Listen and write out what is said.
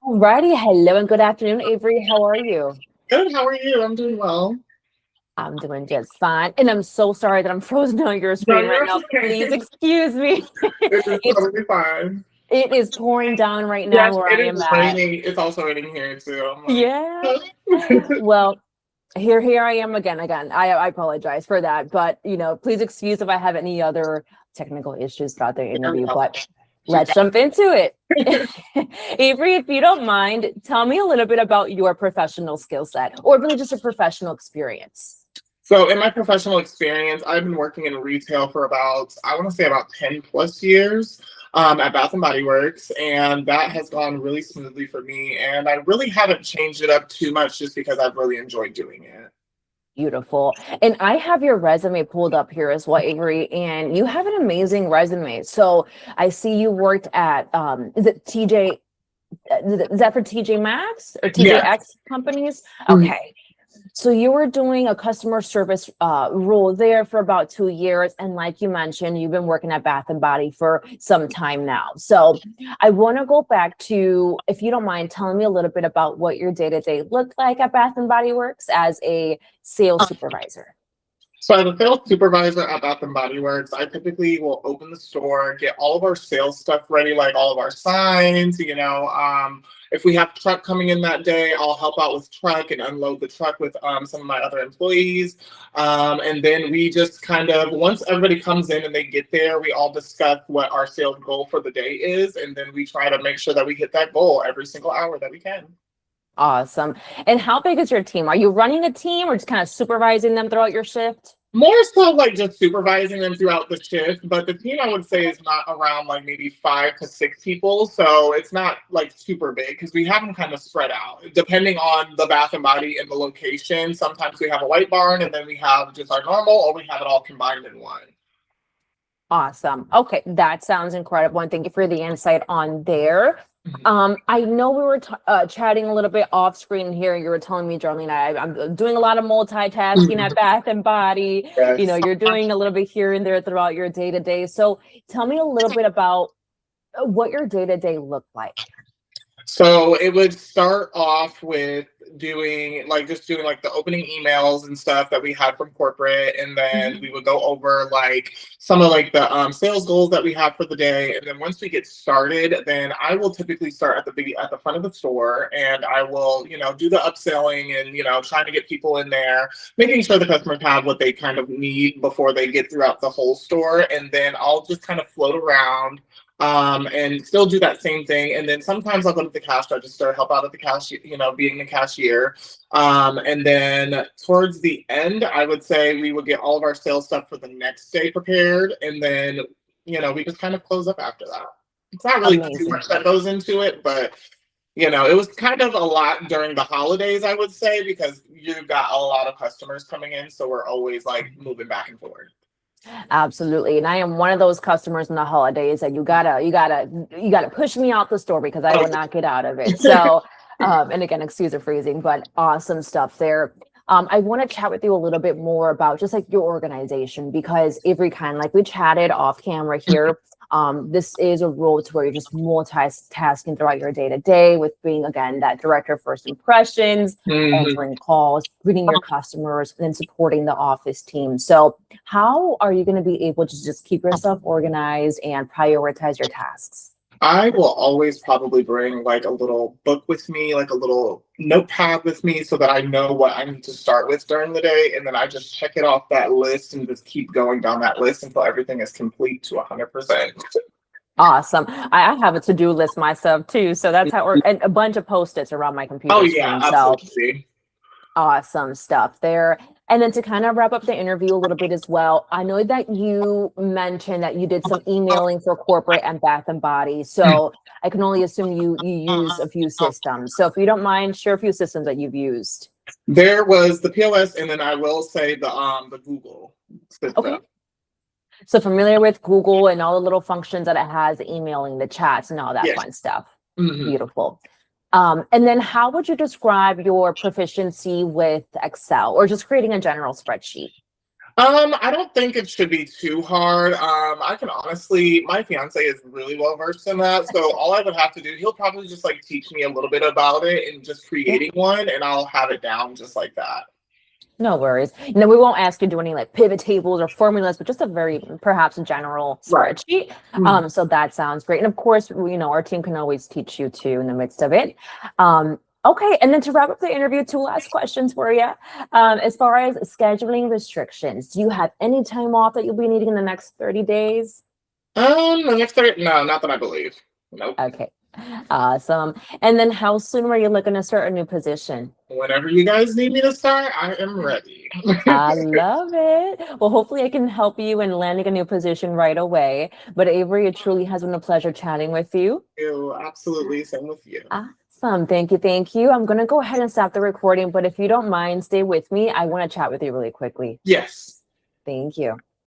Alrighty, hello and good afternoon, Avery. How are you? Good. How are you? I'm doing well. I'm doing just fine, and I'm so sorry that I'm frozen on your No, screen right you're now. Please okay. excuse me. It is It's totally fine. it is pouring down right now Yes, where it I am is at. raining. It's also raining here too. I'm Yeah. like, Well, here I am again. I apologize for that, but please excuse if I have any other technical issues throughout the interview. But she let's jump into it. Avery, if you don't mind, tell me a little bit about your professional skill set, or really just a professional experience. So in my professional experience, I've been working in retail for about, I want to say about 10 plus years at Bath and Body Works, and that has gone really smoothly for me. And I really haven't changed it up too much just because I've really enjoyed doing it. Beautiful. And I have your resume pulled up here as well, Avery, and you have an amazing resume. So I see you worked at is it TJ, is that for TJ Maxx or Yeah. TJX companies? Okay. So you were doing a customer service role there for about 2 years, and like you mentioned, you've been working at Bath and Body for some time now. So I want to go back to, if you don't mind, telling me a little bit about what your day to day looked like at Bath and Body Works as a sales supervisor. So as a sales supervisor at Bath and Body Works, I typically will open the store, get all of our sales stuff ready, like all of our signs. If we have truck coming in that day, I'll help out with truck and unload the truck with some of my other employees. And then we just kind of, once everybody comes in and they get there, we all discuss what our sales goal for the day is, and then we try to make sure that we hit that goal every single hour that we can. Awesome. And how big is your team? Are you running a team or just kind of supervising them throughout your shift? More so like just supervising them throughout the shift, but the team I would say is not around like maybe 5 to 6 people. So it's not like super big because we have them kind of spread out depending on the Bath and Body and the location. Sometimes we have a white barn and then we have just our normal, or we have it all combined in one. Awesome. Okay, that sounds incredible. And thank you for the insight on there. I know we were chatting a little bit off screen here. You were telling me, Darlene, I'm doing a lot of multitasking at Bath and Body. Yes. You're doing a little bit here and there throughout your day to day. So tell me a little bit about what your day to day looked like. So it would start off with doing like the opening emails and stuff that we had from corporate, and then we would go over like some of like the sales goals that we have for the day. And then once we get started, then I will typically start at the front of the store, and I will do the upselling and trying to get people in there, making sure the customers have what they kind of need before they get throughout the whole store, and then I'll just kind of float around and still do that same thing. And then sometimes I'll go to the cash register, help out at the cashier, being the cashier. And then towards the end, I would say we would get all of our sales stuff for the next day prepared. And then, we just kind of close up after that. It's not really too Amazing. much that goes into it, but it was kind of a lot during the holidays, I would say, because you've got a lot of customers coming in. So we're always like moving back and forth. Absolutely. And I am one of those customers in the holidays that you gotta push me out the store because I will not get out of it. So, and again, excuse the phrasing, but awesome stuff there. I want to chat with you a little bit more about just like your organization, because every kind, like we chatted off camera here, this is a role to where you're just multitasking throughout your day to day with being, again, that director of first impressions, answering calls, greeting your customers, and then supporting the office team. So how are you going to be able to just keep yourself organized and prioritize your tasks? I will always probably bring like a little book with me, like a little notepad with me so that I know what I need to start with during the day. And then I just check it off that list and just keep going down that list until everything is complete to 100%. Awesome. I have a to-do list myself too. So that's how, and a bunch of Post-its around my Oh, computer yeah, screen. So absolutely. awesome stuff there. And then to kind of wrap up the interview a little bit as well, I know that you mentioned that you did some emailing for corporate and Bath and Body. So I can only assume you use a few systems. So if you don't mind, share a few systems that you've used. There was the POS, and then I will say the Google system. Okay. So familiar with Google and all the little functions that it has, emailing, the chats, and all that Yes. fun stuff. Mhm. Beautiful. And then how would you describe your proficiency with Excel or just creating a general spreadsheet? I don't think it should be too hard. I can honestly, my fiance is really well versed in that. So all I would have to do, he'll probably just like teach me a little bit about it and just Yeah. creating one, and I'll have it down just like that. No worries. No, we won't ask you to do any like pivot tables or formulas, but just a very perhaps general Right. spreadsheet. Mhm. So that sounds great. And of course, our team can always teach you too in the midst of it. Okay, and then to wrap up the interview, two last questions for you. As far as scheduling restrictions, do you have any time off that you'll be needing in the next 30 days? The next 30, no, not that I believe. Nope. Okay, awesome. And then how soon were you looking to start a new position? Whenever you guys need me to start, I am ready. I love it. Well, hopefully I can help you in landing a new position right away. But Avery, it truly has been a pleasure chatting with you. You absolutely same with you. Awesome. Thank you. Thank you. I'm going to go ahead and stop the recording, but if you don't mind, stay with me. I want to chat with you really quickly. Yes. Thank you.